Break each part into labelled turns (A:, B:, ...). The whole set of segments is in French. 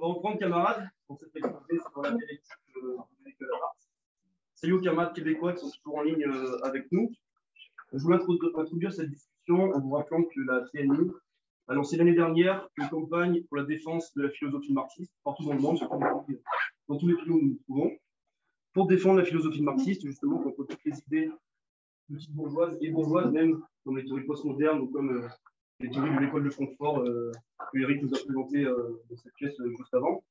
A: va reprendre, camarades, pour cette activité sur la dialectique de Marx. Salut aux camarades québécois qui sont toujours en ligne avec nous. Je voulais introduire cette discussion en vous rappelant que la CNI a lancé l'année dernière une campagne pour la défense de la philosophie marxiste partout dans le monde, dans tous les pays où nous nous trouvons, pour défendre la philosophie marxiste, justement, contre toutes les idées petites bourgeoises et bourgeoises, même comme les théories postmodernes ou comme les théories de l'école de Francfort que Eric nous a présenté dans cette pièce juste avant.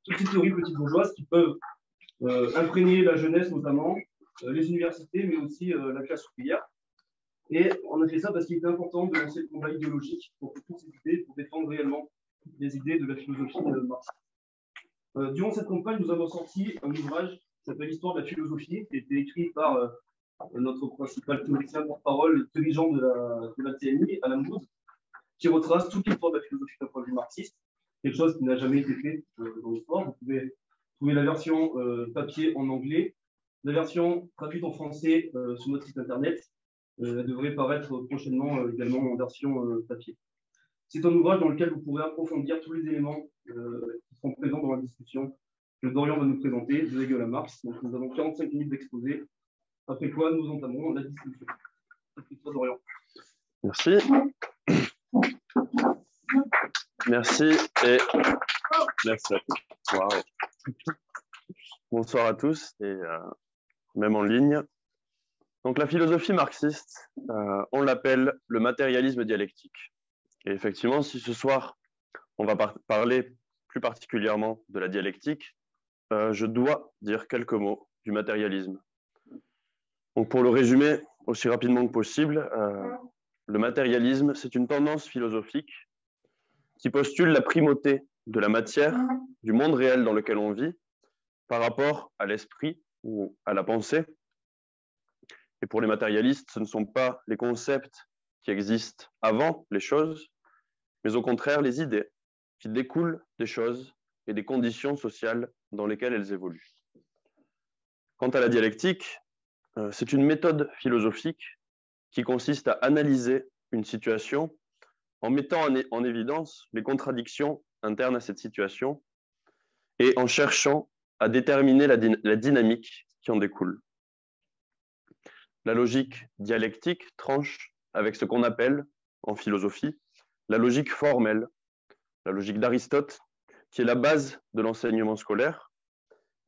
A: Toutes ces théories petites bourgeoises qui peuvent imprégner la jeunesse, notamment, les universités, mais aussi la classe ouvrière. Et on a fait ça parce qu'il était important de lancer le combat idéologique pour toutes ces idées, pour défendre réellement les idées de la philosophie marxiste. Durant cette campagne, nous avons sorti un ouvrage qui s'appelle L'histoire de la philosophie, qui a été écrit par notre principal théoricien porte-parole, dirigeant de la TNI, Alan Booth, qui retrace toute l'histoire de la philosophie d'un point de vue marxiste, quelque chose qui n'a jamais été fait dans l'histoire. Vous pouvez trouver la version papier en anglais, la version traduite en français sur notre site internet. Elle devrait paraître prochainement également en version papier. C'est un ouvrage dans lequel vous pourrez approfondir tous les éléments qui seront présents dans la discussion que Dorian va nous présenter de Hegel à Marx. Donc, nous avons 45 minutes d'exposé, après quoi nous entamons la discussion. Dorian.
B: Merci. Merci et merci à tous. Wow. Bonsoir à tous et même en ligne. Donc la philosophie marxiste, on l'appelle le matérialisme dialectique. Et effectivement, si ce soir on va parler plus particulièrement de la dialectique, je dois dire quelques mots du matérialisme. Donc pour le résumer aussi rapidement que possible, le matérialisme, c'est une tendance philosophique qui postule la primauté de la matière, du monde réel dans lequel on vit, par rapport à l'esprit ou à la pensée. Et pour les matérialistes, ce ne sont pas les concepts qui existent avant les choses, mais au contraire les idées qui découlent des choses et des conditions sociales dans lesquelles elles évoluent. Quant à la dialectique, c'est une méthode philosophique qui consiste à analyser une situation en mettant en évidence les contradictions internes à cette situation et en cherchant à déterminer la dynamique qui en découle. La logique dialectique tranche avec ce qu'on appelle, en philosophie, la logique formelle, la logique d'Aristote, qui est la base de l'enseignement scolaire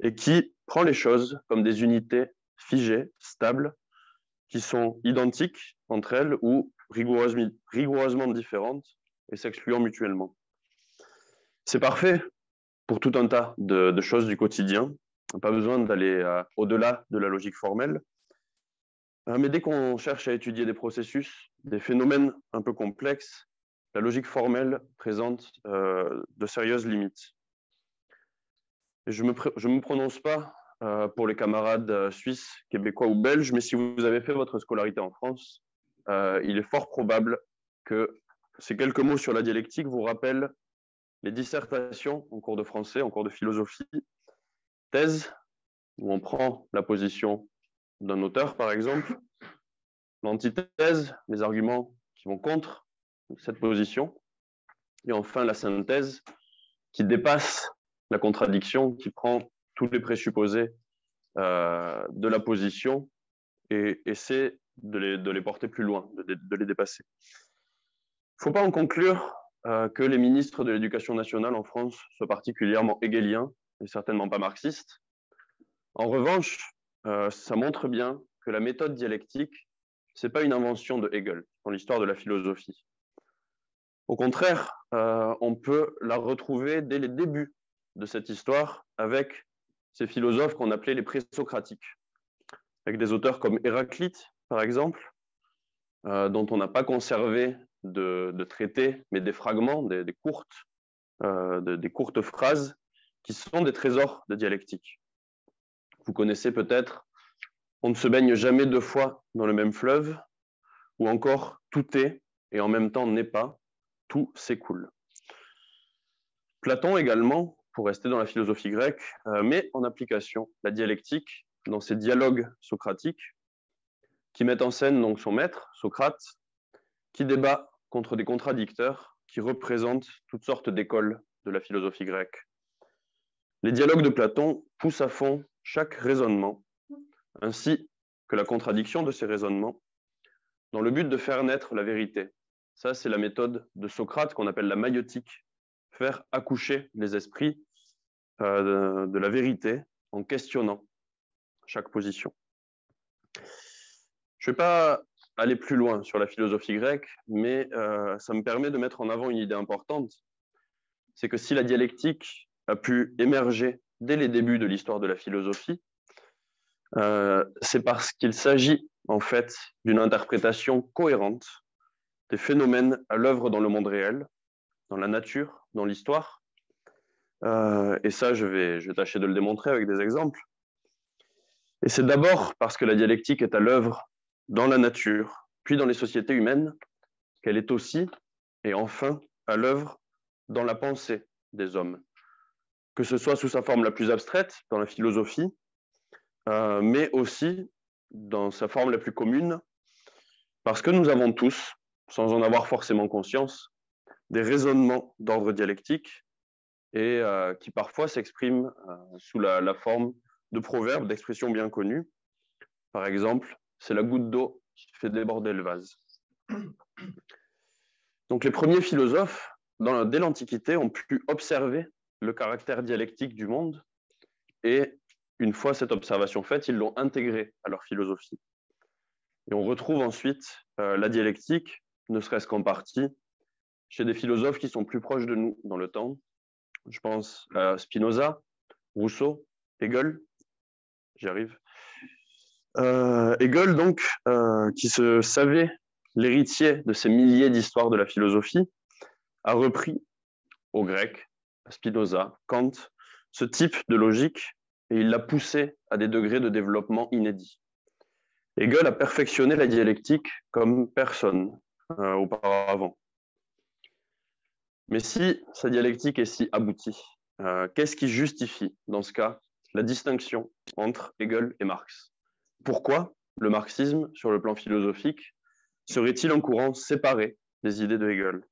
B: et qui prend les choses comme des unités figées, stables, qui sont identiques entre elles ou rigoureusement différentes et s'excluant mutuellement. C'est parfait pour tout un tas de choses du quotidien. Pas besoin d'aller au-delà de la logique formelle. Mais dès qu'on cherche à étudier des processus, des phénomènes un peu complexes, la logique formelle présente de sérieuses limites. Et je me prononce pas pour les camarades suisses, québécois ou belges, mais si vous avez fait votre scolarité en France, il est fort probable que ces quelques mots sur la dialectique vous rappellent les dissertations en cours de français, en cours de philosophie, thèse, où on prend la position d'un auteur, par exemple, l'antithèse, les arguments qui vont contre cette position, et enfin la synthèse qui dépasse la contradiction, qui prend tous les présupposés de la position et essaie de les porter plus loin, de les dépasser. Il ne faut pas en conclure que les ministres de l'Éducation nationale en France soient particulièrement hegeliens et certainement pas marxistes. En revanche, ça montre bien que la méthode dialectique, ce n'est pas une invention de Hegel dans l'histoire de la philosophie. Au contraire, on peut la retrouver dès les débuts de cette histoire avec ces philosophes qu'on appelait les présocratiques, avec des auteurs comme Héraclite, par exemple, dont on n'a pas conservé de traités, mais des fragments, des courtes phrases qui sont des trésors de dialectique. Vous connaissez peut-être « On ne se baigne jamais deux fois dans le même fleuve » ou encore « Tout est et en même temps n'est pas, tout s'écoule ». Platon également, pour rester dans la philosophie grecque, met en application la dialectique dans ses dialogues socratiques qui mettent en scène donc son maître, Socrate, qui débat contre des contradicteurs qui représentent toutes sortes d'écoles de la philosophie grecque. Les dialogues de Platon poussent à fond chaque raisonnement, ainsi que la contradiction de ces raisonnements, dans le but de faire naître la vérité. Ça, c'est la méthode de Socrate qu'on appelle la maïotique, faire accoucher les esprits de la vérité en questionnant chaque position. Je ne vais pas aller plus loin sur la philosophie grecque, mais ça me permet de mettre en avant une idée importante, c'est que si la dialectique a pu émerger dès les débuts de l'histoire de la philosophie, c'est parce qu'il s'agit en fait d'une interprétation cohérente des phénomènes à l'œuvre dans le monde réel, dans la nature, dans l'histoire. Et ça, je vais tâcher de le démontrer avec des exemples. Et c'est d'abord parce que la dialectique est à l'œuvre dans la nature, puis dans les sociétés humaines, qu'elle est aussi, et enfin, à l'œuvre dans la pensée des hommes. Que ce soit sous sa forme la plus abstraite, dans la philosophie, mais aussi dans sa forme la plus commune, parce que nous avons tous, sans en avoir forcément conscience, des raisonnements d'ordre dialectique et qui parfois s'expriment sous la forme de proverbes, d'expressions bien connues. Par exemple, c'est la goutte d'eau qui fait déborder le vase. Donc les premiers philosophes, dès l'Antiquité, ont pu observer le caractère dialectique du monde et une fois cette observation faite, ils l'ont intégré à leur philosophie. Et on retrouve ensuite la dialectique, ne serait-ce qu'en partie, chez des philosophes qui sont plus proches de nous dans le temps. Je pense à Spinoza, Rousseau, Hegel, j'y arrive. Hegel, donc, qui se savait l'héritier de ces milliers d'histoires de la philosophie, a repris au grec, à Spinoza, Kant, ce type de logique et il l'a poussé à des degrés de développement inédits. Hegel a perfectionné la dialectique comme personne auparavant. Mais si sa dialectique est si aboutie, qu'est-ce qui justifie, dans ce cas, la distinction entre Hegel et Marx? Pourquoi le marxisme, sur le plan philosophique, serait-il un courant séparé des idées de Hegel?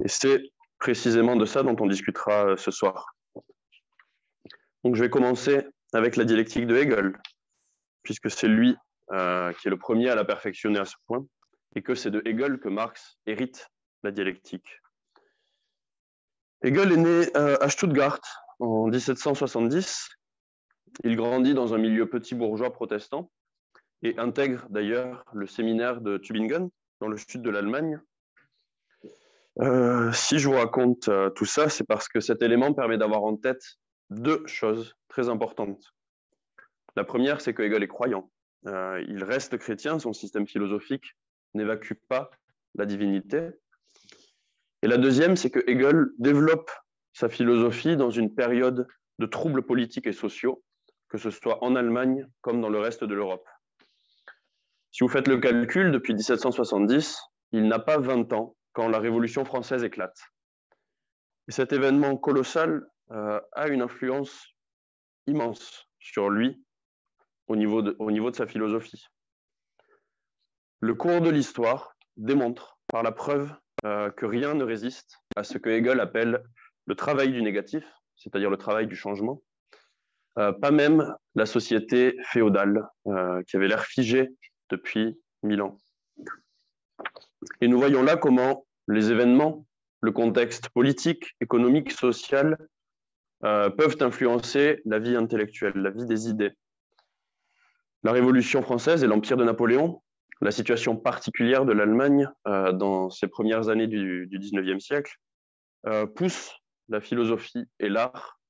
B: Et c'est précisément de ça dont on discutera ce soir. Donc je vais commencer avec la dialectique de Hegel, puisque c'est lui qui est le premier à la perfectionner à ce point, et que c'est de Hegel que Marx hérite la dialectique. Hegel est né à Stuttgart en 1770. Il grandit dans un milieu petit bourgeois protestant et intègre d'ailleurs le séminaire de Tübingen, dans le sud de l'Allemagne. Si je vous raconte tout ça, c'est parce que cet élément permet d'avoir en tête deux choses très importantes. La première, c'est que Hegel est croyant. Il reste chrétien, son système philosophique n'évacue pas la divinité. Et la deuxième, c'est que Hegel développe sa philosophie dans une période de troubles politiques et sociaux, que ce soit en Allemagne comme dans le reste de l'Europe. Si vous faites le calcul, depuis 1770, il n'a pas 20 ans quand la Révolution française éclate. Et cet événement colossal a une influence immense sur lui au niveau de sa philosophie. Le cours de l'histoire démontre par la preuve que rien ne résiste à ce que Hegel appelle le travail du négatif, c'est-à-dire le travail du changement, pas même la société féodale qui avait l'air figée depuis 1000 ans. Et nous voyons là comment les événements, le contexte politique, économique, social peuvent influencer la vie intellectuelle, la vie des idées. La Révolution française et l'Empire de Napoléon, la situation particulière de l'Allemagne dans ces premières années du XIXe siècle, poussent la philosophie et l'art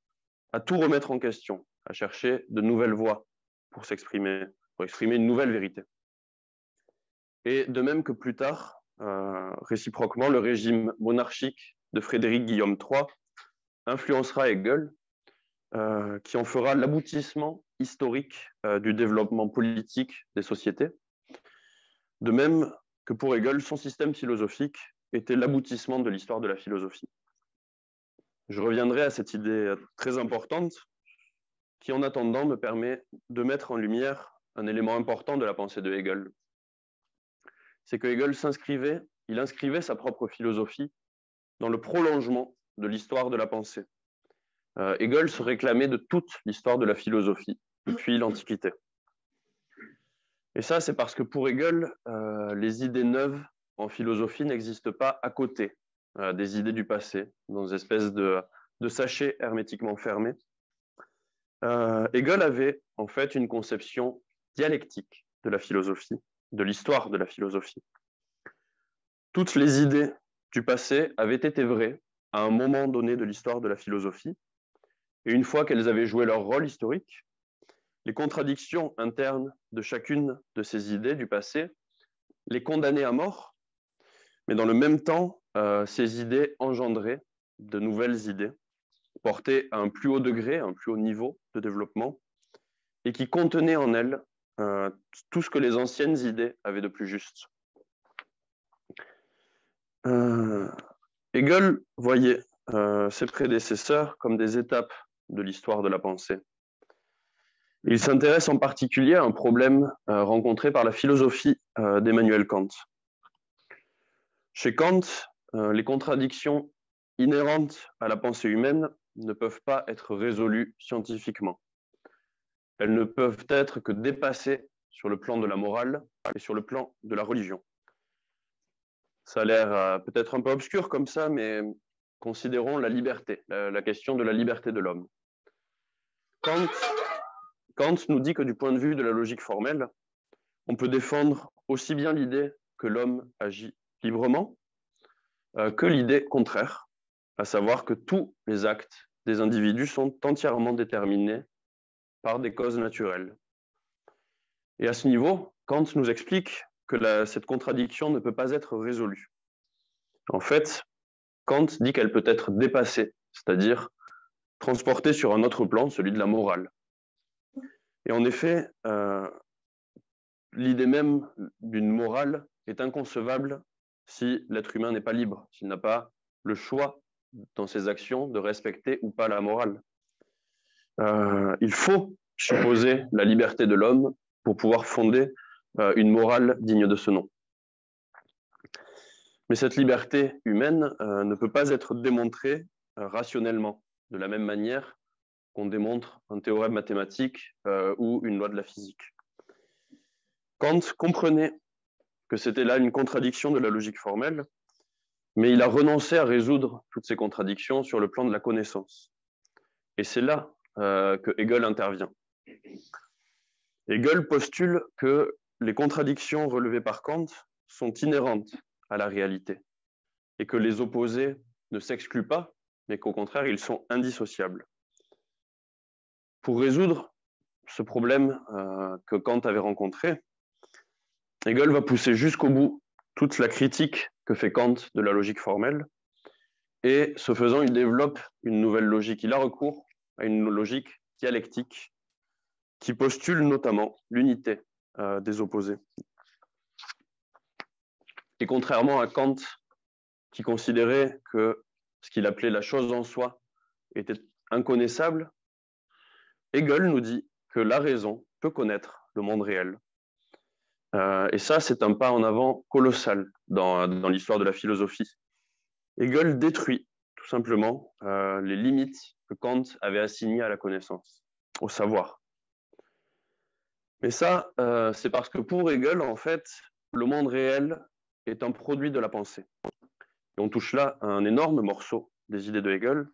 B: à tout remettre en question, à chercher de nouvelles voies pour s'exprimer, pour exprimer une nouvelle vérité. Et de même que plus tard, réciproquement, le régime monarchique de Frédéric Guillaume III influencera Hegel, qui en fera l'aboutissement historique du développement politique des sociétés. De même que pour Hegel, son système philosophique était l'aboutissement de l'histoire de la philosophie. Je reviendrai à cette idée très importante qui, en attendant, me permet de mettre en lumière un élément important de la pensée de Hegel. C'est que Hegel inscrivait sa propre philosophie dans le prolongement de l'histoire de la pensée. Hegel se réclamait de toute l'histoire de la philosophie depuis l'Antiquité. Et ça, c'est parce que pour Hegel, les idées neuves en philosophie n'existent pas à côté des idées du passé, dans une espèce de sachet hermétiquement fermé. Hegel avait en fait une conception dialectique de la philosophie, de l'histoire de la philosophie. Toutes les idées du passé avaient été vraies à un moment donné de l'histoire de la philosophie, et une fois qu'elles avaient joué leur rôle historique, les contradictions internes de chacune de ces idées du passé les condamnaient à mort, mais dans le même temps, ces idées engendraient de nouvelles idées, portées à un plus haut degré, à un plus haut niveau de développement, et qui contenaient en elles tout ce que les anciennes idées avaient de plus juste. Hegel voyait ses prédécesseurs comme des étapes de l'histoire de la pensée. Il s'intéresse en particulier à un problème rencontré par la philosophie d'Emmanuel Kant. Chez Kant, les contradictions inhérentes à la pensée humaine ne peuvent pas être résolues scientifiquement. Elles ne peuvent être que dépassées sur le plan de la morale et sur le plan de la religion. Ça a l'air peut-être un peu obscur comme ça, mais considérons la liberté, la question de la liberté de l'homme. Kant nous dit que du point de vue de la logique formelle, on peut défendre aussi bien l'idée que l'homme agit librement que l'idée contraire, à savoir que tous les actes des individus sont entièrement déterminés par des causes naturelles. Et à ce niveau, Kant nous explique que cette contradiction ne peut pas être résolue. En fait, Kant dit qu'elle peut être dépassée, c'est-à-dire transportée sur un autre plan, celui de la morale. Et en effet, l'idée même d'une morale est inconcevable si l'être humain n'est pas libre, s'il n'a pas le choix dans ses actions de respecter ou pas la morale. Il faut supposer la liberté de l'homme pour pouvoir fonder une morale digne de ce nom. Mais cette liberté humaine ne peut pas être démontrée rationnellement, de la même manière qu'on démontre un théorème mathématique ou une loi de la physique. Kant comprenait que c'était là une contradiction de la logique formelle, mais il a renoncé à résoudre toutes ces contradictions sur le plan de la connaissance. Et c'est là que Hegel intervient. Hegel postule que les contradictions relevées par Kant sont inhérentes à la réalité et que les opposés ne s'excluent pas, mais qu'au contraire, ils sont indissociables. Pour résoudre ce problème que Kant avait rencontré, Hegel va pousser jusqu'au bout toute la critique que fait Kant de la logique formelle, et ce faisant, il développe une nouvelle logique. Il a recours à une logique dialectique qui postule notamment l'unité des opposés. Et contrairement à Kant, qui considérait que ce qu'il appelait la chose en soi était inconnaissable, Hegel nous dit que la raison peut connaître le monde réel. Et ça, c'est un pas en avant colossal dans l'histoire de la philosophie. Hegel détruit tout simplement les limites que Kant avait assignées à la connaissance, au savoir. Mais ça, c'est parce que pour Hegel, en fait, le monde réel est un produit de la pensée. Et on touche là à un énorme morceau des idées de Hegel,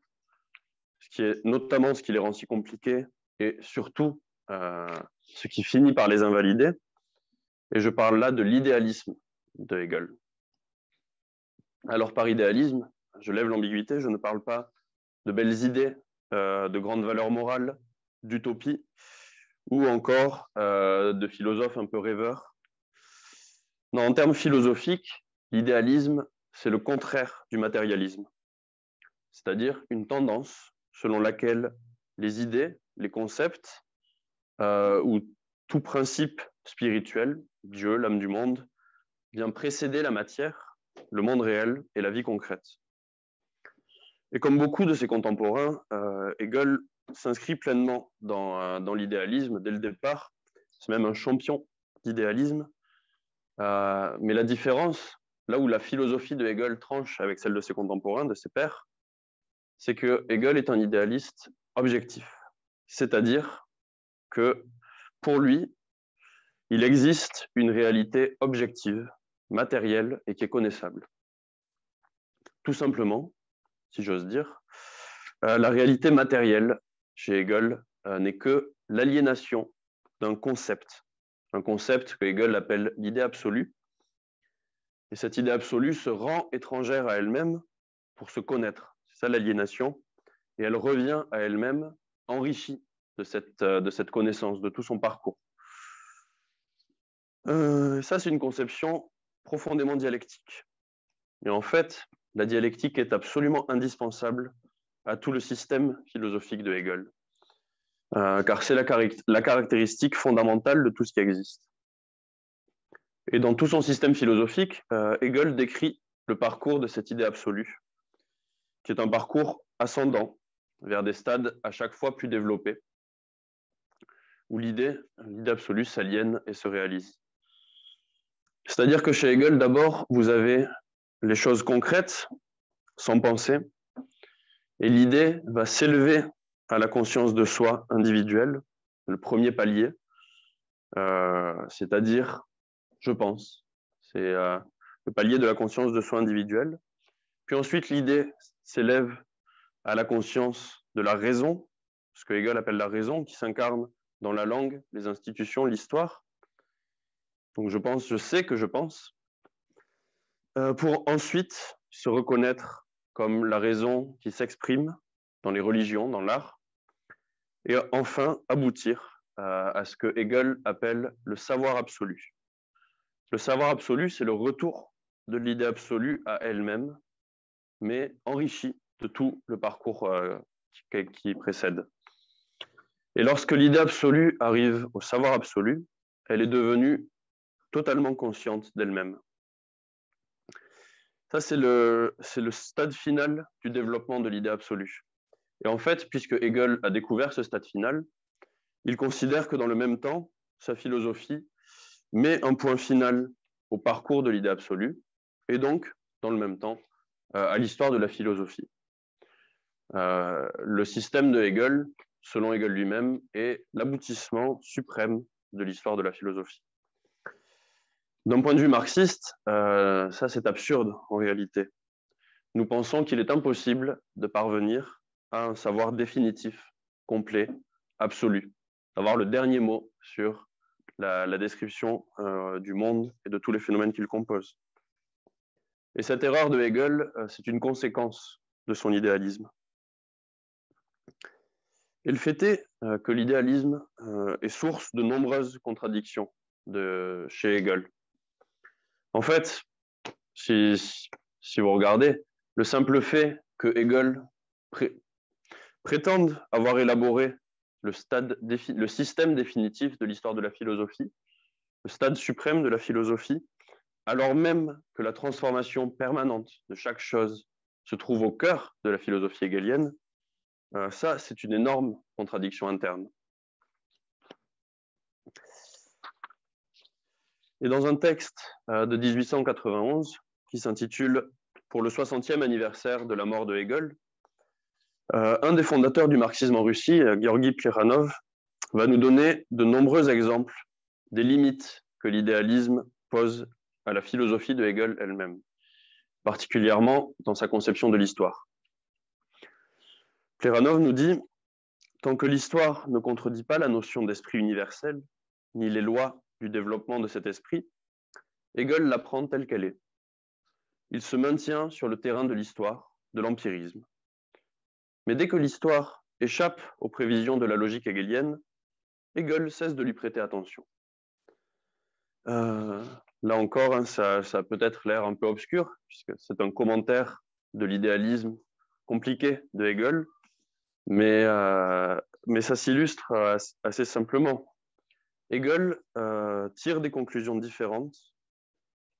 B: ce qui est notamment ce qui les rend si compliqués et surtout ce qui finit par les invalider. Et je parle là de l'idéalisme de Hegel. Alors par idéalisme, je lève l'ambiguïté, je ne parle pas de belles idées, de grandes valeurs morales, d'utopie, ou encore de philosophes un peu rêveurs. Non, en termes philosophiques, l'idéalisme, c'est le contraire du matérialisme, c'est-à-dire une tendance selon laquelle les idées, les concepts, ou tout principe spirituel, Dieu, l'âme du monde, vient précéder la matière, le monde réel et la vie concrète. Et comme beaucoup de ses contemporains, Hegel s'inscrit pleinement dans l'idéalisme dès le départ. C'est même un champion d'idéalisme. Mais la différence, là où la philosophie de Hegel tranche avec celle de ses contemporains, de ses pairs, c'est que Hegel est un idéaliste objectif. C'est-à-dire que pour lui, il existe une réalité objective, matérielle et qui est connaissable. Tout simplement, si j'ose dire, la réalité matérielle chez Hegel n'est que l'aliénation d'un concept. Un concept que Hegel appelle l'idée absolue. Et cette idée absolue se rend étrangère à elle-même pour se connaître. C'est ça l'aliénation. Et elle revient à elle-même enrichie de cette connaissance, de tout son parcours. Ça, c'est une conception profondément dialectique. Et en fait, la dialectique est absolument indispensable à tout le système philosophique de Hegel, car c'est la caractéristique fondamentale de tout ce qui existe. Et dans tout son système philosophique, Hegel décrit le parcours de cette idée absolue, qui est un parcours ascendant vers des stades à chaque fois plus développés, où l'idée absolue s'aliène et se réalise. C'est-à-dire que chez Hegel, d'abord, vous avez les choses concrètes, sans pensée, et l'idée va s'élever à la conscience de soi individuelle, le premier palier, c'est-à-dire je pense. C'est le palier de la conscience de soi individuelle. Puis ensuite, l'idée s'élève à la conscience de la raison, ce que Hegel appelle la raison, qui s'incarne dans la langue, les institutions, l'histoire. Donc je pense, je sais que je pense, pour ensuite se reconnaître comme la raison qui s'exprime dans les religions, dans l'art, et enfin aboutir à ce que Hegel appelle le savoir absolu. Le savoir absolu, c'est le retour de l'idée absolue à elle-même, mais enrichi de tout le parcours qui précède. Et lorsque l'idée absolue arrive au savoir absolu, elle est devenue totalement consciente d'elle-même. Ça, c'est le stade final du développement de l'idée absolue. Et en fait, puisque Hegel a découvert ce stade final, il considère que dans le même temps, sa philosophie met un point final au parcours de l'idée absolue, et donc, dans le même temps, à l'histoire de la philosophie. Le système de Hegel, selon Hegel lui-même, est l'aboutissement suprême de l'histoire de la philosophie. D'un point de vue marxiste, ça c'est absurde en réalité. Nous pensons qu'il est impossible de parvenir à un savoir définitif, complet, absolu, d'avoir le dernier mot sur la description du monde et de tous les phénomènes qu'il compose. Et cette erreur de Hegel, c'est une conséquence de son idéalisme. Et le fait est que l'idéalisme est source de nombreuses contradictions chez Hegel. En fait, si vous regardez, le simple fait que Hegel prétende avoir élaboré le système définitif de l'histoire de la philosophie, le stade suprême de la philosophie, alors même que la transformation permanente de chaque chose se trouve au cœur de la philosophie hegelienne, ça, c'est une énorme contradiction interne. Et dans un texte de 1891 qui s'intitule « Pour le 60e anniversaire de la mort de Hegel », un des fondateurs du marxisme en Russie, Georgi Plekhanov, va nous donner de nombreux exemples des limites que l'idéalisme pose à la philosophie de Hegel elle-même, particulièrement dans sa conception de l'histoire. Plekhanov nous dit « Tant que l'histoire ne contredit pas la notion d'esprit universel, ni les lois du développement de cet esprit, Hegel l'apprend telle qu'elle est. Il se maintient sur le terrain de l'histoire, de l'empirisme. Mais dès que l'histoire échappe aux prévisions de la logique hegelienne, Hegel cesse de lui prêter attention. » Là encore, hein, ça a peut-être l'air un peu obscur, puisque c'est un commentaire de l'idéalisme compliqué de Hegel, mais ça s'illustre assez simplement. Hegel tire des conclusions différentes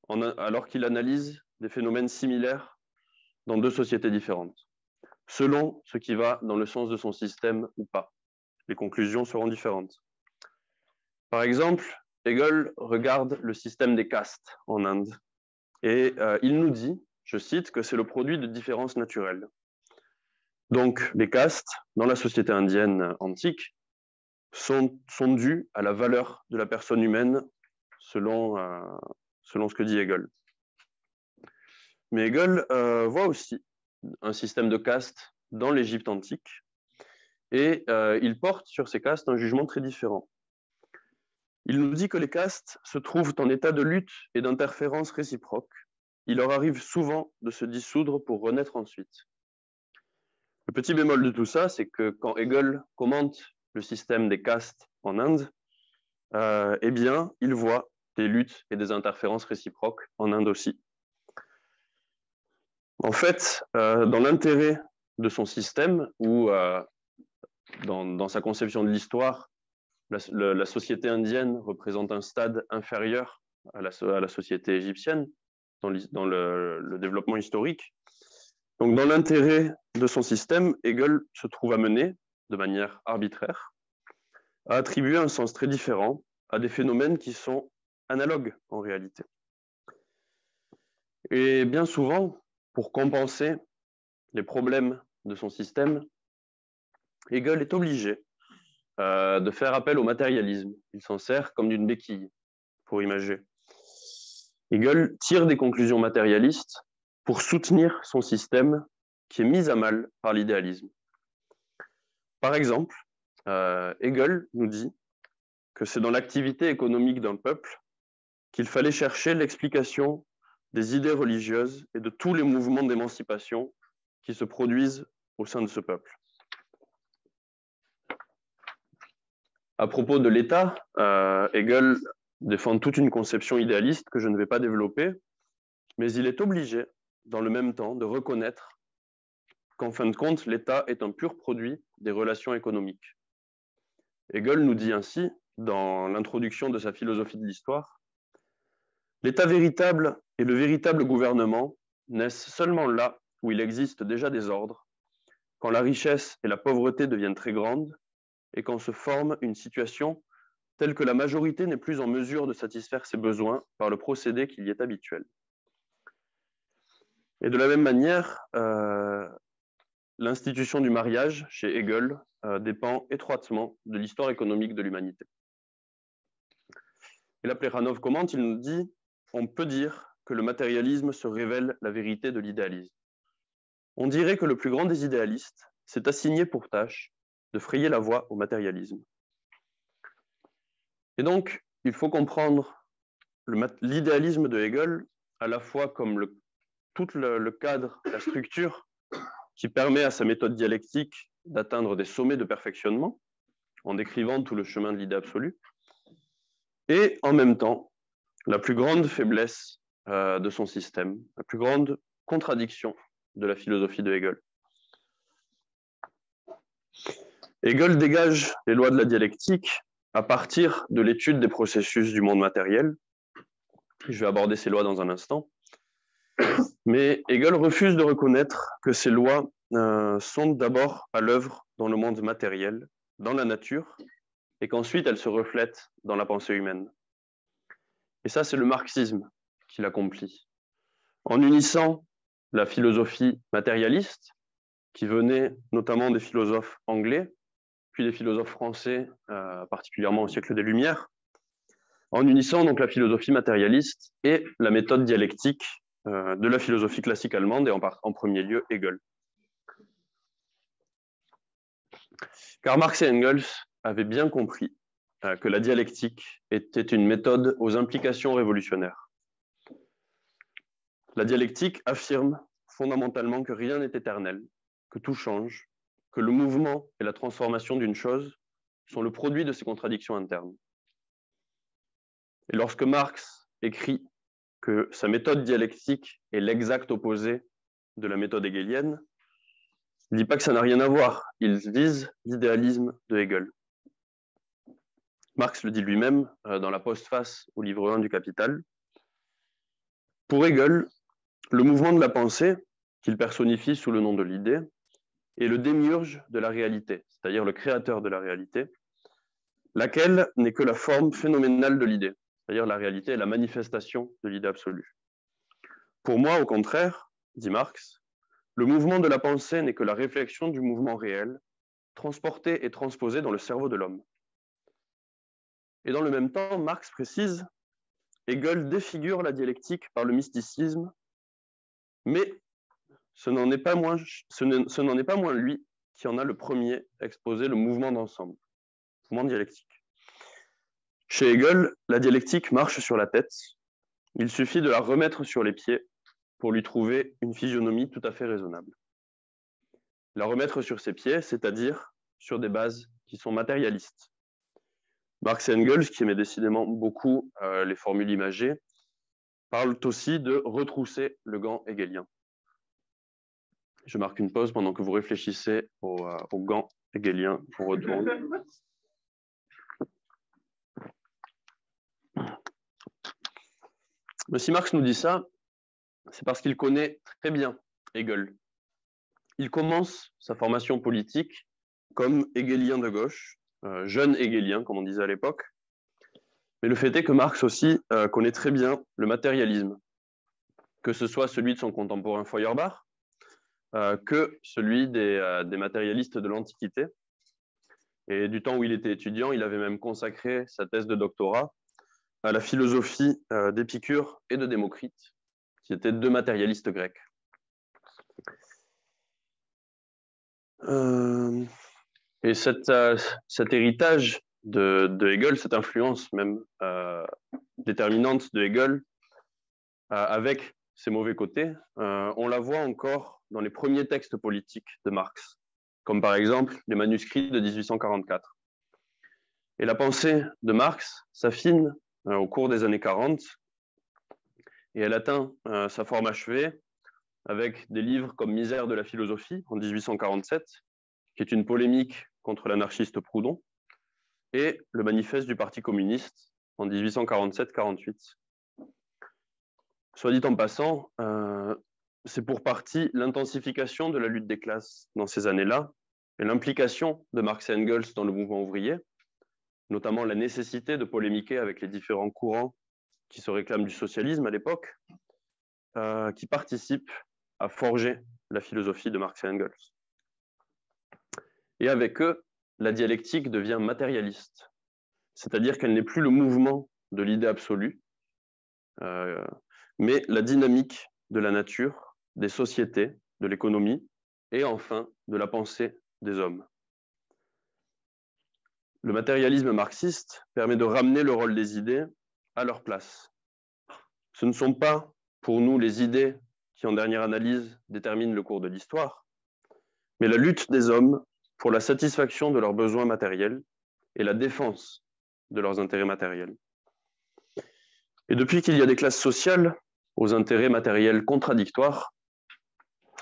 B: alors qu'il analyse des phénomènes similaires dans deux sociétés différentes, selon ce qui va dans le sens de son système ou pas. Les conclusions seront différentes. Par exemple, Hegel regarde le système des castes en Inde et il nous dit, je cite, que c'est le produit de différences naturelles. Donc, les castes, dans la société indienne antique, sont dus à la valeur de la personne humaine selon ce que dit Hegel. Mais Hegel voit aussi un système de castes dans l'Égypte antique et il porte sur ces castes un jugement très différent. Il nous dit que les castes se trouvent en état de lutte et d'interférence réciproque. Il leur arrive souvent de se dissoudre pour renaître ensuite. Le petit bémol de tout ça, c'est que quand Hegel commente le système des castes en Inde, eh bien, il voit des luttes et des interférences réciproques en Inde aussi. En fait, dans l'intérêt de son système, ou dans sa conception de l'histoire, la société indienne représente un stade inférieur à la société égyptienne dans le développement historique. Donc, dans l'intérêt de son système, Hegel se trouve amené, de manière arbitraire, à attribuer un sens très différent à des phénomènes qui sont analogues en réalité. Et bien souvent, pour compenser les problèmes de son système, Hegel est obligé de faire appel au matérialisme. Il s'en sert comme d'une béquille pour imager. Hegel tire des conclusions matérialistes pour soutenir son système qui est mis à mal par l'idéalisme. Par exemple, Hegel nous dit que c'est dans l'activité économique d'un peuple qu'il fallait chercher l'explication des idées religieuses et de tous les mouvements d'émancipation qui se produisent au sein de ce peuple. À propos de l'État, Hegel défend toute une conception idéaliste que je ne vais pas développer, mais il est obligé, dans le même temps, de reconnaître qu'en fin de compte, l'État est un pur produit des relations économiques. Hegel nous dit ainsi, dans l'introduction de sa philosophie de l'histoire, « L'État véritable et le véritable gouvernement naissent seulement là où il existe déjà des ordres, quand la richesse et la pauvreté deviennent très grandes, et quand se forme une situation telle que la majorité n'est plus en mesure de satisfaire ses besoins par le procédé qui y est habituel. » Et de la même manière, l'institution du mariage, chez Hegel, dépend étroitement de l'histoire économique de l'humanité. Et là, Plekhanov commente, il nous dit « On peut dire que le matérialisme se révèle la vérité de l'idéalisme. On dirait que le plus grand des idéalistes s'est assigné pour tâche de frayer la voie au matérialisme. » Et donc, il faut comprendre l'idéalisme de Hegel à la fois comme tout le cadre, la structure qui permet à sa méthode dialectique d'atteindre des sommets de perfectionnement en décrivant tout le chemin de l'idée absolue, et en même temps, la plus grande faiblesse de son système, la plus grande contradiction de la philosophie de Hegel. Hegel dégage les lois de la dialectique à partir de l'étude des processus du monde matériel. Je vais aborder ces lois dans un instant. Mais Hegel refuse de reconnaître que ces lois sont d'abord à l'œuvre dans le monde matériel, dans la nature, et qu'ensuite elles se reflètent dans la pensée humaine. Et ça, c'est le marxisme qui l'accomplit. En unissant la philosophie matérialiste, qui venait notamment des philosophes anglais, puis des philosophes français, particulièrement au siècle des Lumières, en unissant donc la philosophie matérialiste et la méthode dialectique de la philosophie classique allemande, et en premier lieu Hegel. Car Marx et Engels avaient bien compris que la dialectique était une méthode aux implications révolutionnaires. La dialectique affirme fondamentalement que rien n'est éternel, que tout change, que le mouvement et la transformation d'une chose sont le produit de ses contradictions internes. Et lorsque Marx écrit que sa méthode dialectique est l'exact opposé de la méthode hegelienne, il ne dit pas que ça n'a rien à voir, il vise l'idéalisme de Hegel. Marx le dit lui-même dans la postface au livre 1 du Capital. Pour Hegel, le mouvement de la pensée, qu'il personnifie sous le nom de l'idée, est le démiurge de la réalité, c'est-à-dire le créateur de la réalité, laquelle n'est que la forme phénoménale de l'idée, c'est-à-dire la réalité est la manifestation de l'idée absolue. Pour moi, au contraire, dit Marx, Le mouvement de la pensée n'est que la réflexion du mouvement réel, transporté et transposé dans le cerveau de l'homme. Et dans le même temps, Marx précise, Hegel défigure la dialectique par le mysticisme, mais ce n'en est pas moins lui qui en a le premier exposé le mouvement d'ensemble, le mouvement dialectique. Chez Hegel, la dialectique marche sur la tête, il suffit de la remettre sur les pieds pour lui trouver une physionomie tout à fait raisonnable. La remettre sur ses pieds, c'est-à-dire sur des bases qui sont matérialistes. Marx et Engels, qui aimait décidément beaucoup les formules imagées, parlent aussi de retrousser le gant hegelien. Je marque une pause pendant que vous réfléchissez au gant hegelien. On retourne. Mais si Marx nous dit ça, c'est parce qu'il connaît très bien Hegel. Il commence sa formation politique comme hegelien de gauche, jeune hegelien, comme on disait à l'époque. Mais le fait est que Marx aussi connaît très bien le matérialisme, que ce soit celui de son contemporain Feuerbach, que celui des matérialistes de l'Antiquité. Et du temps où il était étudiant, il avait même consacré sa thèse de doctorat à la philosophie d'Épicure et de Démocrite, qui étaient deux matérialistes grecs. Et cet héritage de Hegel, cette influence même déterminante de Hegel, avec ses mauvais côtés, on la voit encore dans les premiers textes politiques de Marx, comme par exemple les manuscrits de 1844. Et la pensée de Marx s'affine au cours des années 40, et elle atteint sa forme achevée avec des livres comme Misère de la philosophie en 1847, qui est une polémique contre l'anarchiste Proudhon, et le manifeste du Parti communiste en 1847-48. Soit dit en passant, c'est pour partie l'intensification de la lutte des classes dans ces années-là et l'implication de Marx et Engels dans le mouvement ouvrier, notamment la nécessité de polémiquer avec les différents courants qui se réclament du socialisme à l'époque, qui participent à forger la philosophie de Marx et Engels. Et avec eux, la dialectique devient matérialiste, c'est-à-dire qu'elle n'est plus le mouvement de l'idée absolue, mais la dynamique de la nature, des sociétés, de l'économie, et enfin de la pensée des hommes. Le matérialisme marxiste permet de ramener le rôle des idées à leur place. Ce ne sont pas, pour nous, les idées qui, en dernière analyse, déterminent le cours de l'histoire, mais la lutte des hommes pour la satisfaction de leurs besoins matériels et la défense de leurs intérêts matériels. Et depuis qu'il y a des classes sociales aux intérêts matériels contradictoires,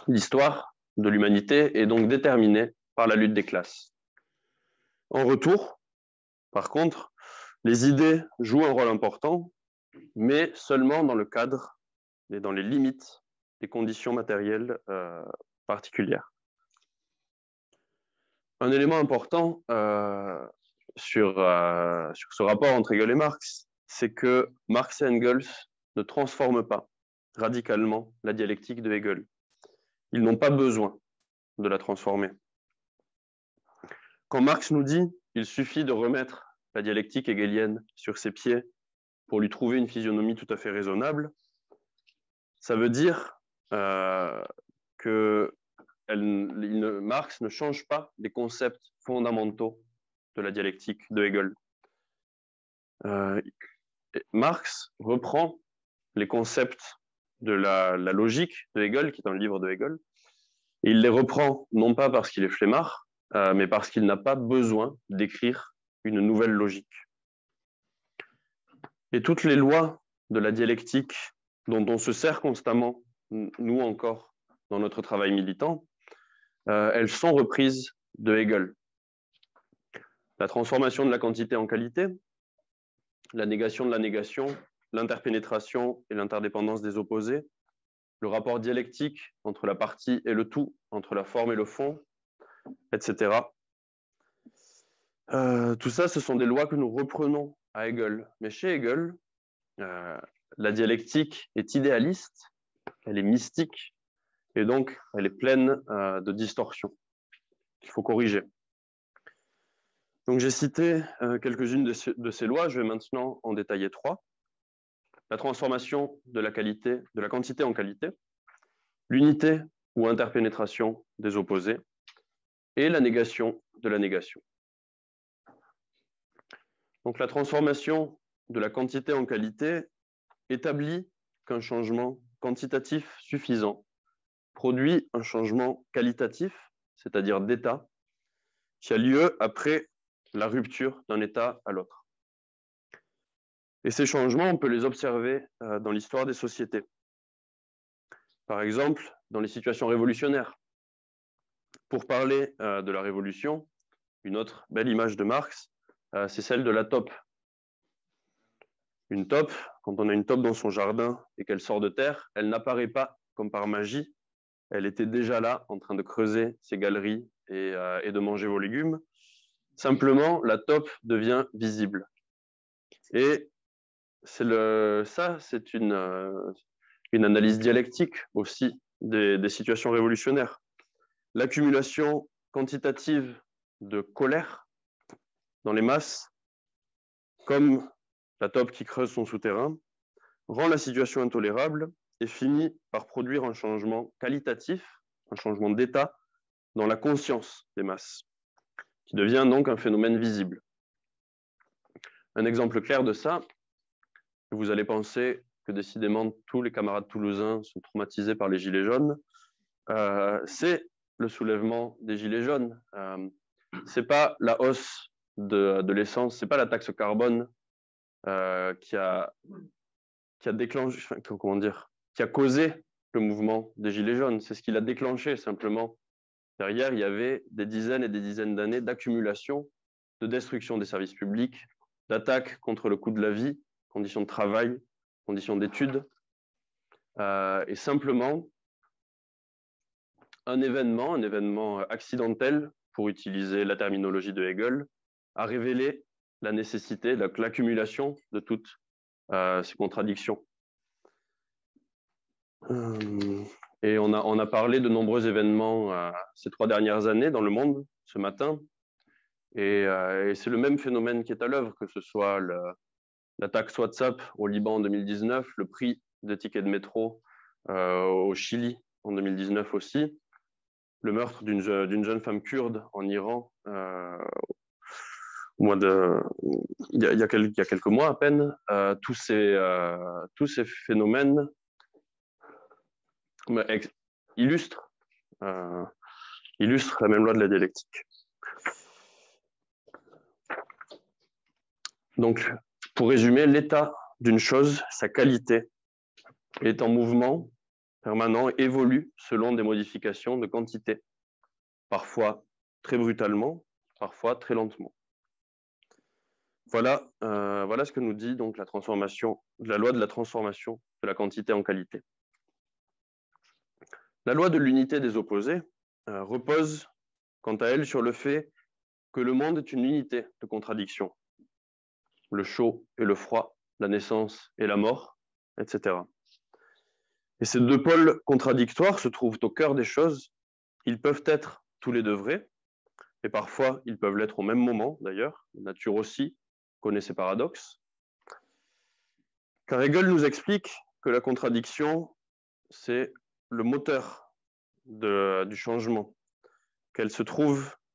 B: l'histoire de l'humanité est donc déterminée par la lutte des classes. En retour, par contre, les idées jouent un rôle important, mais seulement dans le cadre et dans les limites des conditions matérielles particulières. Un élément important sur ce rapport entre Hegel et Marx, c'est que Marx et Engels ne transforment pas radicalement la dialectique de Hegel. Ils n'ont pas besoin de la transformer. Quand Marx nous dit qu'il suffit de remettre la dialectique hegelienne sur ses pieds pour lui trouver une physionomie tout à fait raisonnable, ça veut dire que Marx ne change pas les concepts fondamentaux de la dialectique de Hegel. Marx reprend les concepts de la logique de Hegel, qui est un livre de Hegel, et il les reprend non pas parce qu'il est flemmard, mais parce qu'il n'a pas besoin d'écrire une nouvelle logique. Et toutes les lois de la dialectique dont on se sert constamment, nous encore, dans notre travail militant, elles sont reprises de Hegel. La transformation de la quantité en qualité, la négation de la négation, l'interpénétration et l'interdépendance des opposés, le rapport dialectique entre la partie et le tout, entre la forme et le fond, etc. Tout ça, ce sont des lois que nous reprenons à Hegel. Mais chez Hegel, la dialectique est idéaliste, elle est mystique, Et donc, elle est pleine de distorsions qu'il faut corriger. Donc, j'ai cité quelques-unes de ces lois. Je vais maintenant en détailler 3. La transformation de la quantité en qualité, l'unité ou interpénétration des opposés, et la négation de la négation. Donc, la transformation de la quantité en qualité établit qu'un changement quantitatif suffisant produit un changement qualitatif, c'est-à-dire d'état, qui a lieu après la rupture d'un état à l'autre. Et ces changements, on peut les observer dans l'histoire des sociétés. Par exemple, dans les situations révolutionnaires. Pour parler de la révolution, une autre belle image de Marx, c'est celle de la taupe. Une taupe, quand on a une taupe dans son jardin et qu'elle sort de terre, elle n'apparaît pas comme par magie. Elle était déjà là, en train de creuser ses galeries et de manger vos légumes. Simplement, la taupe devient visible. Et ça, c'est une analyse dialectique aussi des situations révolutionnaires. L'accumulation quantitative de colère dans les masses, comme la taupe qui creuse son souterrain, rend la situation intolérable et finit par produire un changement qualitatif, un changement d'état dans la conscience des masses, qui devient donc un phénomène visible. Un exemple clair de ça, vous allez penser que décidément tous les camarades toulousains sont traumatisés par les gilets jaunes, c'est le soulèvement des gilets jaunes. C'est pas la hausse de l'essence, c'est pas la taxe carbone qui a déclenché, enfin, comment dire, qui a causé le mouvement des gilets jaunes. C'est ce qui l'a déclenché simplement. Derrière, il y avait des dizaines et des dizaines d'années d'accumulation, de destruction des services publics, d'attaques contre le coût de la vie, conditions de travail, conditions d'études, et simplement un événement accidentel, pour utiliser la terminologie de Hegel, a révélé la nécessité, l'accumulation de toutes ces contradictions. Et on a parlé de nombreux événements ces 3 dernières années dans le monde, ce matin, et c'est le même phénomène qui est à l'œuvre, que ce soit la taxe WhatsApp au Liban en 2019, le prix des tickets de métro au Chili en 2019 aussi, le meurtre d'une jeune femme kurde en Iran il y a quelques mois à peine. Tous ces phénomènes illustrent la même loi de la dialectique. Donc, pour résumer, l'état d'une chose, sa qualité, est en mouvement permanent, évolue selon des modifications de quantité, parfois très brutalement, parfois très lentement. Voilà ce que nous dit donc la loi de la transformation de la quantité en qualité. La loi de l'unité des opposés repose, quant à elle, sur le fait que le monde est une unité de contradictions. Le chaud et le froid, la naissance et la mort, etc. Et ces 2 pôles contradictoires se trouvent au cœur des choses. Ils peuvent être tous les 2 vrais, et parfois ils peuvent l'être au même moment, d'ailleurs. La nature aussi connaît ces paradoxes. Car Hegel nous explique que la contradiction, c'est le moteur du changement.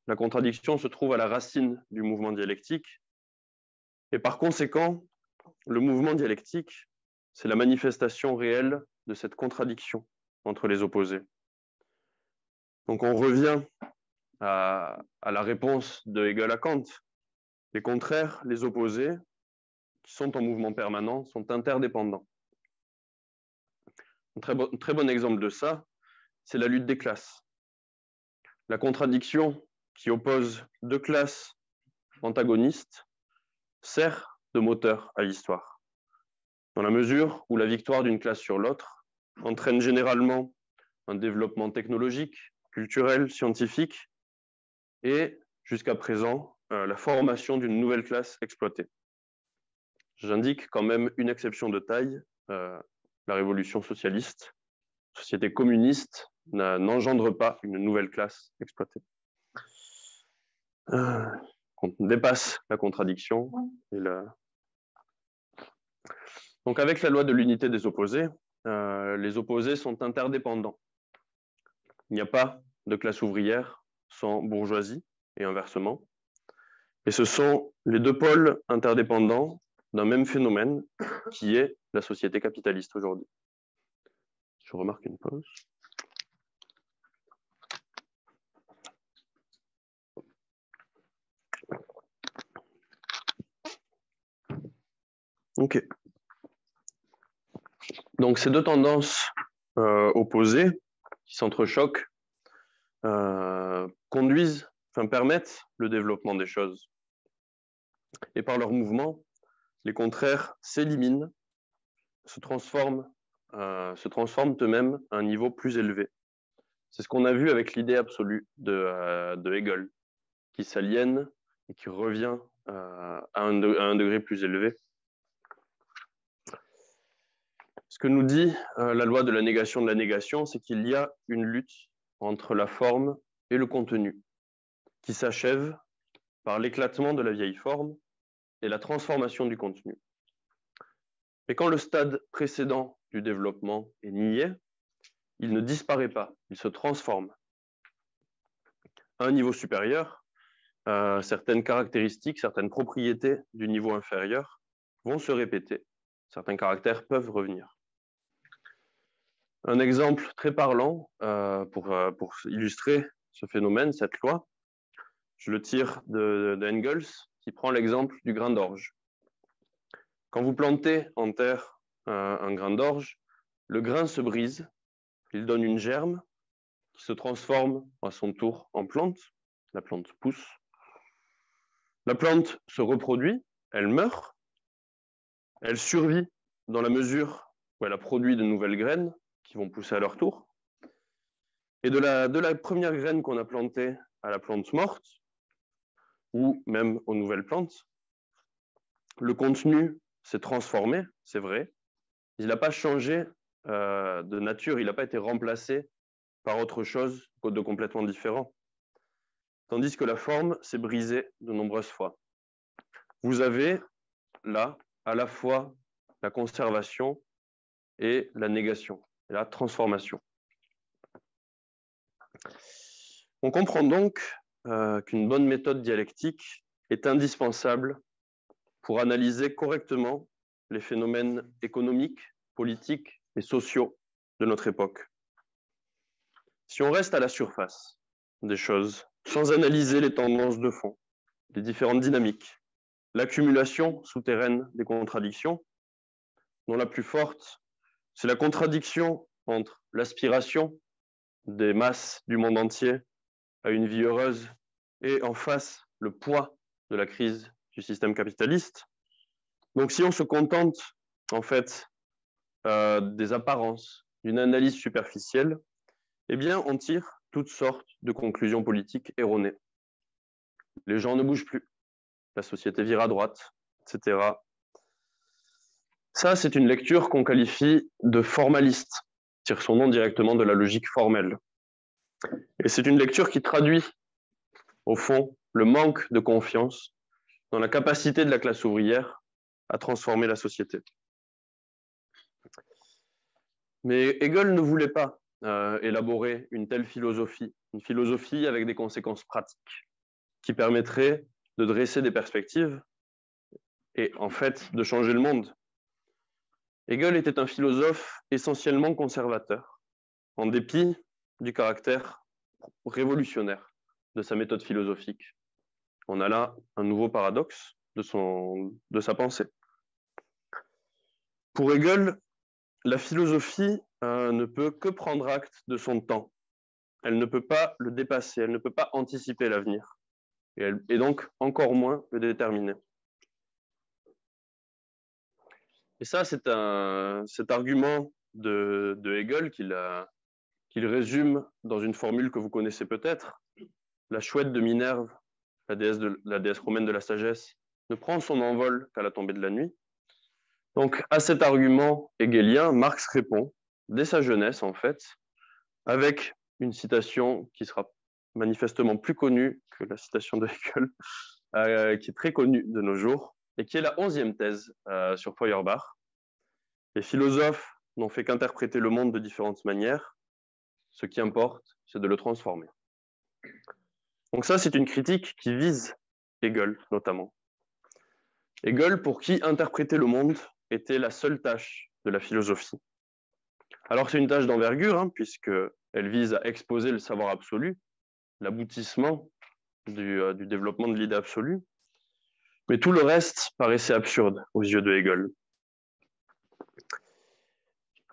B: La contradiction se trouve à la racine du mouvement dialectique. Et par conséquent, le mouvement dialectique, c'est la manifestation réelle de cette contradiction entre les opposés. Donc on revient à la réponse de Hegel à Kant. Les contraires, les opposés, qui sont en mouvement permanent, sont interdépendants. Un très bon exemple de ça, c'est la lutte des classes. La contradiction qui oppose 2 classes antagonistes sert de moteur à l'histoire, dans la mesure où la victoire d'une classe sur l'autre entraîne généralement un développement technologique, culturel, scientifique, et jusqu'à présent, la formation d'une nouvelle classe exploitée. J'indique quand même une exception de taille, la révolution socialiste, société communiste, n'engendre pas une nouvelle classe exploitée. On dépasse la contradiction. Donc avec la loi de l'unité des opposés, les opposés sont interdépendants. Il n'y a pas de classe ouvrière sans bourgeoisie et inversement. Et ce sont les deux pôles interdépendants d'un même phénomène qui est la société capitaliste aujourd'hui. Je remarque une pause. Ok. Donc ces deux tendances opposées qui s'entrechoquent permettent le développement des choses. Et par leur mouvement, les contraires s'éliminent, se transforment eux-mêmes à un niveau plus élevé. C'est ce qu'on a vu avec l'idée absolue de Hegel, qui s'aliène et qui revient à un degré plus élevé. Ce que nous dit la loi de la négation, c'est qu'il y a une lutte entre la forme et le contenu, qui s'achève par l'éclatement de la vieille forme et la transformation du contenu. Mais quand le stade précédent du développement est nié, il ne disparaît pas, il se transforme. À un niveau supérieur, certaines caractéristiques, certaines propriétés du niveau inférieur vont se répéter. Certains caractères peuvent revenir. Un exemple très parlant pour illustrer ce phénomène, cette loi, je le tire de Engels, qui prend l'exemple du grain d'orge. Quand vous plantez en terre un grain d'orge, le grain se brise, il donne une germe qui se transforme à son tour en plante. La plante pousse. La plante se reproduit, elle meurt, elle survit dans la mesure où elle a produit de nouvelles graines qui vont pousser à leur tour. Et de la première graine qu'on a plantée à la plante morte, ou même aux nouvelles plantes, le contenu s'est transformé, c'est vrai. Il n'a pas changé de nature, il n'a pas été remplacé par autre chose de complètement différent. Tandis que la forme s'est brisée de nombreuses fois. Vous avez là à la fois la conservation et la négation, et la transformation. On comprend donc qu'une bonne méthode dialectique est indispensable pour analyser correctement les phénomènes économiques, politiques et sociaux de notre époque. Si on reste à la surface des choses, sans analyser les tendances de fond, les différentes dynamiques, l'accumulation souterraine des contradictions, dont la plus forte, c'est la contradiction entre l'aspiration des masses du monde entier à une vie heureuse et en face le poids de la crise du système capitaliste. Donc si on se contente en fait des apparences, d'une analyse superficielle, eh bien on tire toutes sortes de conclusions politiques erronées. Les gens ne bougent plus, la société vire à droite, etc. Ça, c'est une lecture qu'on qualifie de formaliste, tire son nom directement de la logique formelle. Et c'est une lecture qui traduit, au fond, le manque de confiance dans la capacité de la classe ouvrière à transformer la société. Mais Hegel ne voulait pas élaborer une telle philosophie, une philosophie avec des conséquences pratiques, qui permettrait de dresser des perspectives et en fait de changer le monde. Hegel était un philosophe essentiellement conservateur, en dépit du caractère révolutionnaire de sa méthode philosophique. On a là un nouveau paradoxe de sa pensée. Pour Hegel, la philosophie ne peut que prendre acte de son temps. Elle ne peut pas le dépasser, elle ne peut pas anticiper l'avenir, et donc encore moins le déterminer. Et ça, c'est cet argument de Hegel qu'il résume dans une formule que vous connaissez peut-être. La chouette de Minerve, la déesse romaine de la sagesse, ne prend son envol qu'à la tombée de la nuit. Donc, à cet argument hegelien, Marx répond, dès sa jeunesse en fait, avec une citation qui sera manifestement plus connue que la citation de Hegel, qui est très connue de nos jours, et qui est la 11e thèse sur Feuerbach. Les philosophes n'ont fait qu'interpréter le monde de différentes manières. Ce qui importe, c'est de le transformer. Donc ça, c'est une critique qui vise Hegel, notamment. Hegel, pour qui interpréter le monde était la seule tâche de la philosophie. Alors c'est une tâche d'envergure, hein, puisqu'elle vise à exposer le savoir absolu, l'aboutissement du développement de l'idée absolue. Mais tout le reste paraissait absurde aux yeux de Hegel.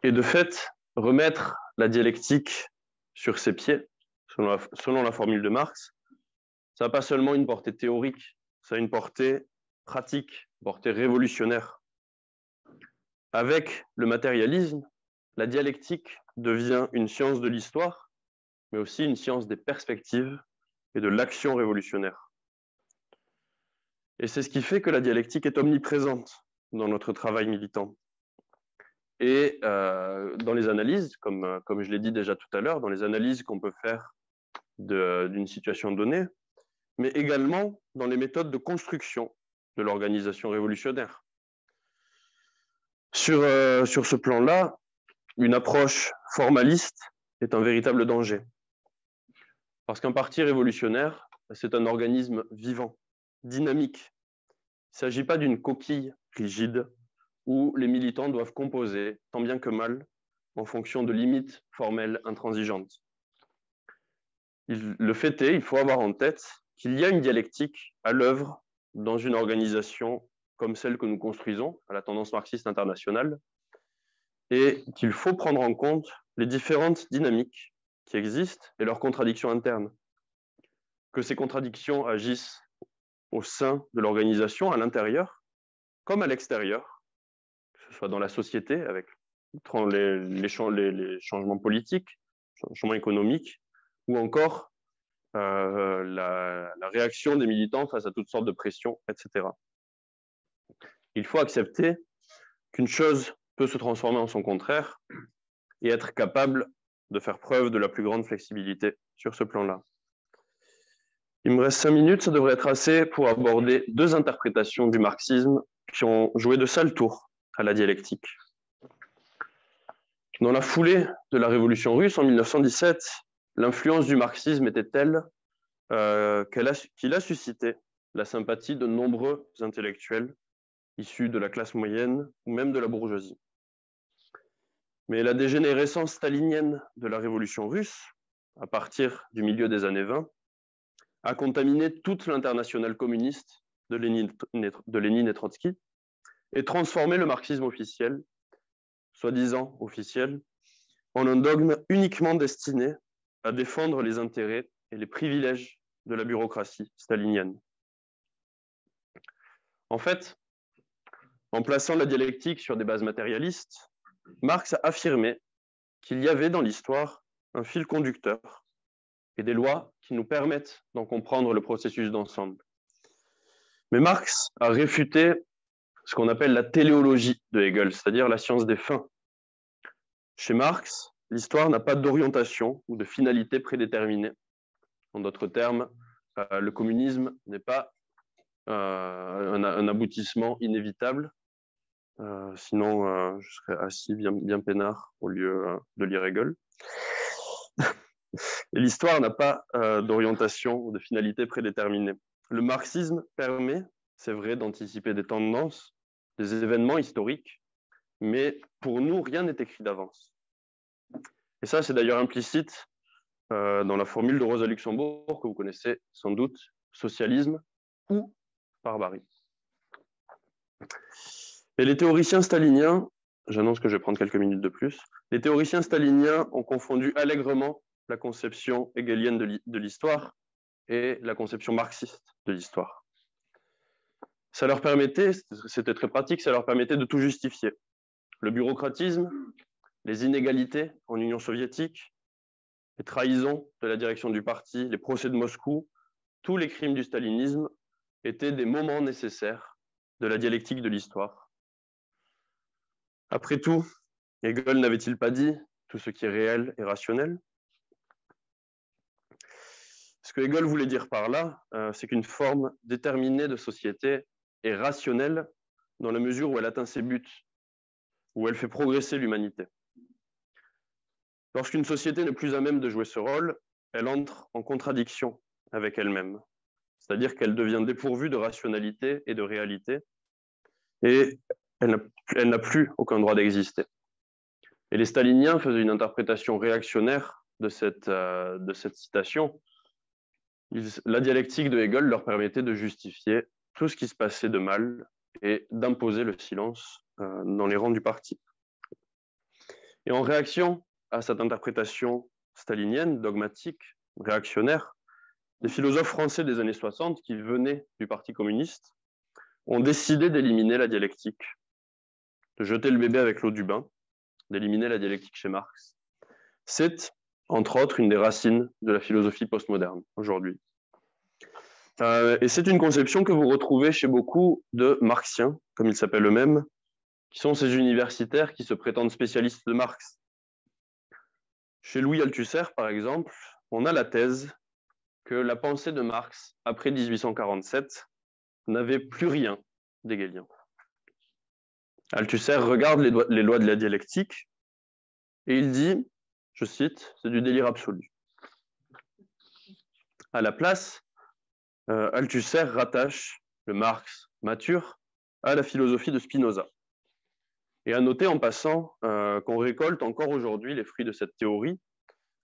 B: Et de fait, remettre la dialectique sur ses pieds, selon la formule de Marx, ça n'a pas seulement une portée théorique, ça a une portée pratique, une portée révolutionnaire. Avec le matérialisme, la dialectique devient une science de l'histoire, mais aussi une science des perspectives et de l'action révolutionnaire. Et c'est ce qui fait que la dialectique est omniprésente dans notre travail militant. Et dans les analyses, comme je l'ai dit déjà tout à l'heure, dans les analyses qu'on peut faire d'une situation donnée, mais également dans les méthodes de construction de l'organisation révolutionnaire. Sur ce plan-là, une approche formaliste est un véritable danger. Parce qu'un parti révolutionnaire, c'est un organisme vivant, dynamique. Il ne s'agit pas d'une coquille rigide où les militants doivent composer, tant bien que mal, en fonction de limites formelles intransigeantes. Le fait est, il faut avoir en tête qu'il y a une dialectique à l'œuvre dans une organisation comme celle que nous construisons, à la tendance marxiste internationale, et qu'il faut prendre en compte les différentes dynamiques qui existent et leurs contradictions internes. Que ces contradictions agissent au sein de l'organisation, à l'intérieur, comme à l'extérieur, que ce soit dans la société, avec les changements politiques, changements économiques, ou encore la réaction des militants face à toutes sortes de pressions, etc. Il faut accepter qu'une chose peut se transformer en son contraire et être capable de faire preuve de la plus grande flexibilité sur ce plan-là. Il me reste 5 minutes, ça devrait être assez pour aborder deux interprétations du marxisme qui ont joué de sales tours à la dialectique. Dans la foulée de la révolution russe en 1917, l'influence du marxisme était telle qu'il a suscité la sympathie de nombreux intellectuels issus de la classe moyenne ou même de la bourgeoisie. Mais la dégénérescence stalinienne de la révolution russe, à partir du milieu des années 20, a contaminé toute l'internationale communiste de Lénine et Trotsky et transformé le marxisme officiel, soi-disant officiel, en un dogme uniquement destiné à défendre les intérêts et les privilèges de la bureaucratie stalinienne. En fait, en plaçant la dialectique sur des bases matérialistes, Marx a affirmé qu'il y avait dans l'histoire un fil conducteur et des lois qui nous permettent d'en comprendre le processus d'ensemble. Mais Marx a réfuté ce qu'on appelle la téléologie de Hegel, c'est-à-dire la science des fins. Chez Marx, l'histoire n'a pas d'orientation ou de finalité prédéterminée. En d'autres termes, le communisme n'est pas un aboutissement inévitable, sinon je serais assis bien peinard au lieu de lire Hegel. Et l'histoire n'a pas d'orientation ou de finalité prédéterminée. Le marxisme permet, c'est vrai, d'anticiper des tendances, des événements historiques, mais pour nous, rien n'est écrit d'avance. Et ça, c'est d'ailleurs implicite dans la formule de Rosa Luxembourg, que vous connaissez sans doute, socialisme ou barbarie. Et les théoriciens staliniens, j'annonce que je vais prendre quelques minutes de plus, les théoriciens staliniens ont confondu allègrement la conception hegelienne de l'histoire et la conception marxiste de l'histoire. Ça leur permettait, c'était très pratique, ça leur permettait de tout justifier. Le bureaucratisme, les inégalités en Union soviétique, les trahisons de la direction du parti, les procès de Moscou, tous les crimes du stalinisme étaient des moments nécessaires de la dialectique de l'histoire. Après tout, Hegel n'avait-il pas dit « tout ce qui est réel est rationnel » Ce que Hegel voulait dire par là, c'est qu'une forme déterminée de société est rationnelle dans la mesure où elle atteint ses buts, où elle fait progresser l'humanité. Lorsqu'une société n'est plus à même de jouer ce rôle, elle entre en contradiction avec elle-même, c'est-à-dire qu'elle devient dépourvue de rationalité et de réalité, et elle n'a plus aucun droit d'exister. Et les staliniens faisaient une interprétation réactionnaire de cette citation. La dialectique de Hegel leur permettait de justifier tout ce qui se passait de mal et d'imposer le silence dans les rangs du parti. Et en réaction à cette interprétation stalinienne, dogmatique, réactionnaire, les philosophes français des années 60, qui venaient du Parti communiste, ont décidé d'éliminer la dialectique, de jeter le bébé avec l'eau du bain, d'éliminer la dialectique chez Marx. C'est, entre autres, une des racines de la philosophie postmoderne aujourd'hui. Et c'est une conception que vous retrouvez chez beaucoup de marxiens, comme ils s'appellent eux-mêmes, qui sont ces universitaires qui se prétendent spécialistes de Marx. Chez Louis Althusser, par exemple, on a la thèse que la pensée de Marx, après 1847, n'avait plus rien d'hegelien. Althusser regarde les lois de la dialectique et il dit, je cite, c'est du délire absolu. À la place, Althusser rattache le Marx mature à la philosophie de Spinoza. Et à noter en passant qu'on récolte encore aujourd'hui les fruits de cette théorie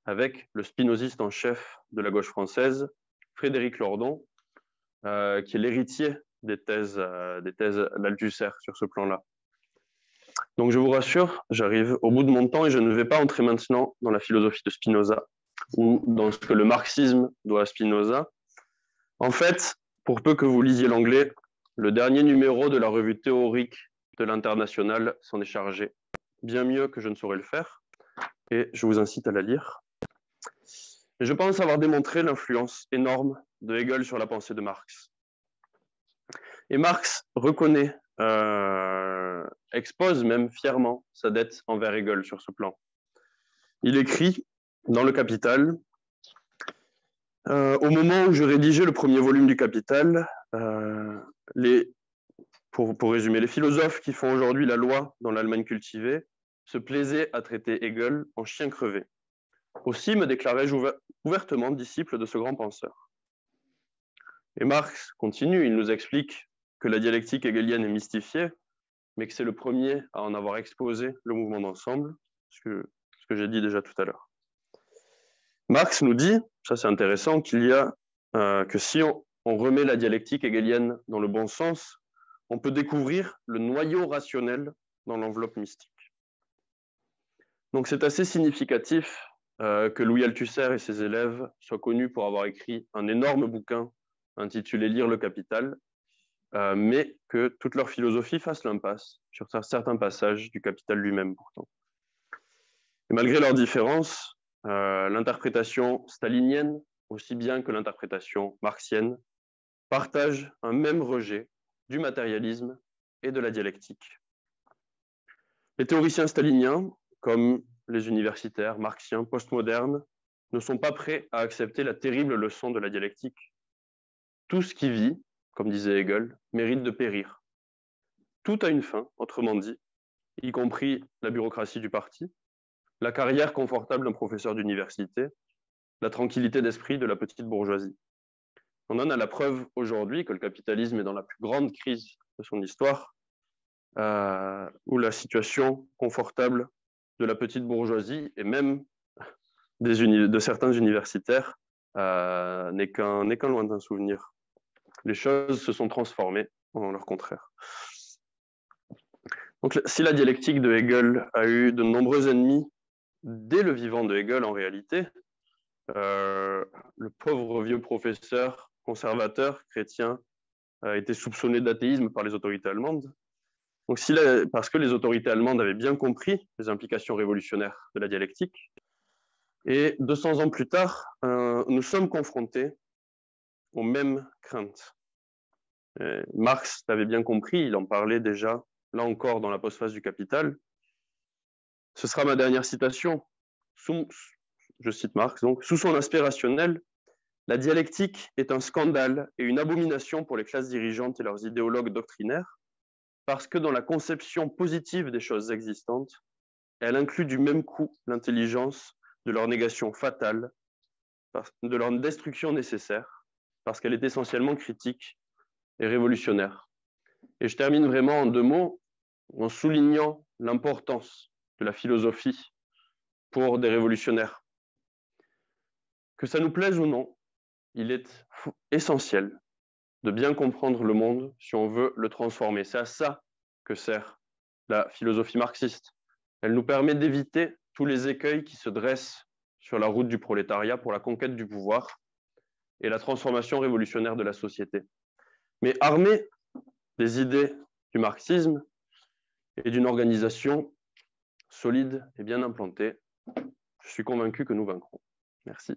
B: avec le spinoziste en chef de la gauche française, Frédéric Lordon, qui est l'héritier des thèses d'Althusser sur ce plan-là. Donc je vous rassure, j'arrive au bout de mon temps et je ne vais pas entrer maintenant dans la philosophie de Spinoza ou dans ce que le marxisme doit à Spinoza. En fait, pour peu que vous lisiez l'anglais, le dernier numéro de la revue théorique de l'Internationale s'en est chargé bien mieux que je ne saurais le faire, et je vous incite à la lire. Et je pense avoir démontré l'influence énorme de Hegel sur la pensée de Marx. Et Marx reconnaît, expose même fièrement sa dette envers Hegel sur ce plan. Il écrit dans le Capital, au moment où je rédigeais le premier volume du Capital, pour résumer, les philosophes qui font aujourd'hui la loi dans l'Allemagne cultivée se plaisaient à traiter Hegel en chien crevé. Aussi me déclarais-je ouvertement disciple de ce grand penseur. Et Marx continue, il nous explique que la dialectique hegelienne est mystifiée, mais que c'est le premier à en avoir exposé le mouvement d'ensemble, ce que j'ai dit déjà tout à l'heure. Marx nous dit, ça c'est intéressant, qu'il y a que si on remet la dialectique hegelienne dans le bon sens, on peut découvrir le noyau rationnel dans l'enveloppe mystique. Donc c'est assez significatif que Louis Althusser et ses élèves soient connus pour avoir écrit un énorme bouquin intitulé « Lire le Capital », mais que toute leur philosophie fasse l'impasse sur certains passages du Capital lui-même pourtant. Et malgré leurs différences, l'interprétation stalinienne, aussi bien que l'interprétation marxienne, partagent un même rejet du matérialisme et de la dialectique. Les théoriciens staliniens, comme les universitaires marxiens postmodernes, ne sont pas prêts à accepter la terrible leçon de la dialectique. Tout ce qui vit, comme disait Hegel, mérite de périr. Tout a une fin, autrement dit, y compris la bureaucratie du parti, la carrière confortable d'un professeur d'université, la tranquillité d'esprit de la petite bourgeoisie. On en a la preuve aujourd'hui que le capitalisme est dans la plus grande crise de son histoire, où la situation confortable de la petite bourgeoisie et même de certains universitaires n'est qu'un lointain souvenir. Les choses se sont transformées en leur contraire. Donc, si la dialectique de Hegel a eu de nombreux ennemis dès le vivant de Hegel en réalité, le pauvre vieux professeur conservateur chrétien a été soupçonné d'athéisme par les autorités allemandes. Donc, parce que les autorités allemandes avaient bien compris les implications révolutionnaires de la dialectique. Et 200 ans plus tard, nous sommes confrontés aux mêmes craintes. Marx l'avait bien compris, il en parlait déjà, là encore, dans la postface du Capital. Ce sera ma dernière citation. Je cite Marx, donc, sous son aspect rationnel, La dialectique est un scandale et une abomination pour les classes dirigeantes et leurs idéologues doctrinaires, parce que dans la conception positive des choses existantes, elle inclut du même coup l'intelligence de leur négation fatale, de leur destruction nécessaire, parce qu'elle est essentiellement critique et révolutionnaire. Et je termine vraiment en 2 mots, en soulignant l'importance de la philosophie pour des révolutionnaires. Que ça nous plaise ou non, il est essentiel de bien comprendre le monde si on veut le transformer. C'est à ça que sert la philosophie marxiste. Elle nous permet d'éviter tous les écueils qui se dressent sur la route du prolétariat pour la conquête du pouvoir et la transformation révolutionnaire de la société. Mais armés des idées du marxisme et d'une organisation solide et bien implantée, je suis convaincu que nous vaincrons. Merci.